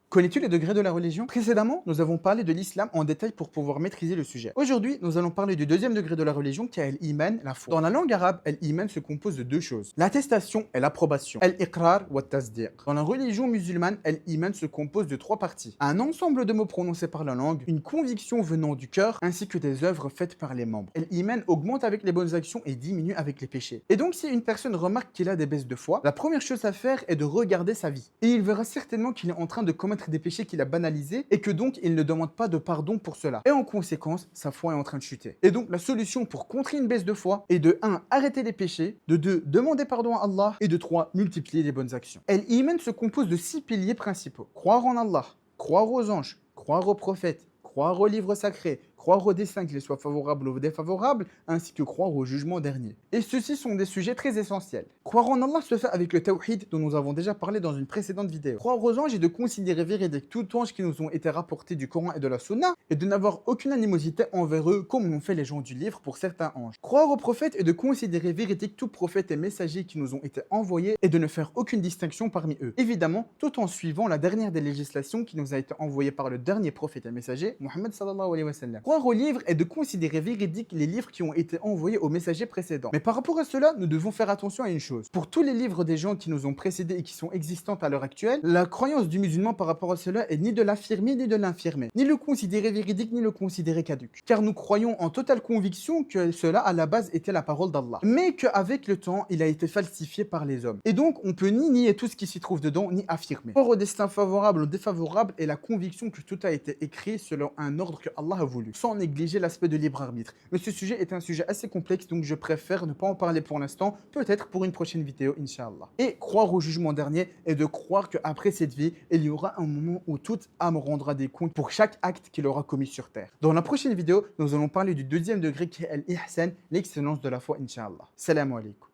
Connais-tu les degrés de la religion? Précédemment, nous avons parlé de l'islam en détail pour pouvoir maîtriser le sujet. Aujourd'hui, nous allons parler du deuxième degré de la religion qui est l'iman, la foi. Dans la langue arabe, l'iman se compose de deux choses, l'attestation et l'approbation. Al-iqrar wa tasdiq. Dans la religion musulmane, l'iman se compose de trois parties. Un ensemble de mots prononcés par la langue, une conviction venant du cœur, ainsi que des œuvres faites par les membres. L'iman augmente avec les bonnes actions et diminue avec les péchés. Et donc, si une personne remarque qu'il a des baisses de foi, la première chose à faire est de regarder sa vie. Et il verra certainement qu'il est en train de commettre des péchés qu'il a banalisés et que donc il ne demande pas de pardon pour cela. Et en conséquence, sa foi est en train de chuter. Et donc la solution pour contrer une baisse de foi est de 1. Arrêter les péchés, de 2. Demander pardon à Allah et de 3. Multiplier les bonnes actions. Et l'iman se compose de 6 piliers principaux. Croire en Allah, croire aux anges, croire aux prophètes, croire aux livres sacrés, croire au destin, qu'il soit favorable ou défavorable, ainsi que croire au jugement dernier. Et ceux-ci sont des sujets très essentiels. Croire en Allah se fait avec le tawhid dont nous avons déjà parlé dans une précédente vidéo. Croire aux anges est de considérer véridique tout ange qui nous ont été rapportés du Coran et de la Sunna et de n'avoir aucune animosité envers eux comme l'ont fait les gens du livre pour certains anges. Croire aux prophètes est de considérer véridique tout prophète et messager qui nous ont été envoyés et de ne faire aucune distinction parmi eux. Évidemment, tout en suivant la dernière des législations qui nous a été envoyée par le dernier prophète et messager, Mohammed sallallahu alayhi wa sallam. Croire aux livres est de considérer véridiques les livres qui ont été envoyés aux messagers précédents. Mais par rapport à cela, nous devons faire attention à une chose. Pour tous les livres des gens qui nous ont précédés et qui sont existants à l'heure actuelle, la croyance du musulman par rapport à cela est ni de l'affirmer ni de l'infirmer, ni le considérer véridique ni le considérer caduc. Car nous croyons en totale conviction que cela à la base était la parole d'Allah, mais qu'avec le temps, il a été falsifié par les hommes. Et donc, on peut ni nier tout ce qui s'y trouve dedans, ni affirmer. Croire au destin favorable ou défavorable est la conviction que tout a été écrit selon un ordre que Allah a voulu, sans négliger l'aspect de libre arbitre. Mais ce sujet est un sujet assez complexe, donc je préfère ne pas en parler pour l'instant, peut-être pour une prochaine vidéo, Inch'Allah. Et croire au jugement dernier est de croire qu'après cette vie, il y aura un moment où toute âme rendra des comptes pour chaque acte qu'il aura commis sur terre. Dans la prochaine vidéo, nous allons parler du deuxième degré qui est l'ihsan, l'excellence de la foi, Inch'Allah. Salam alaikum.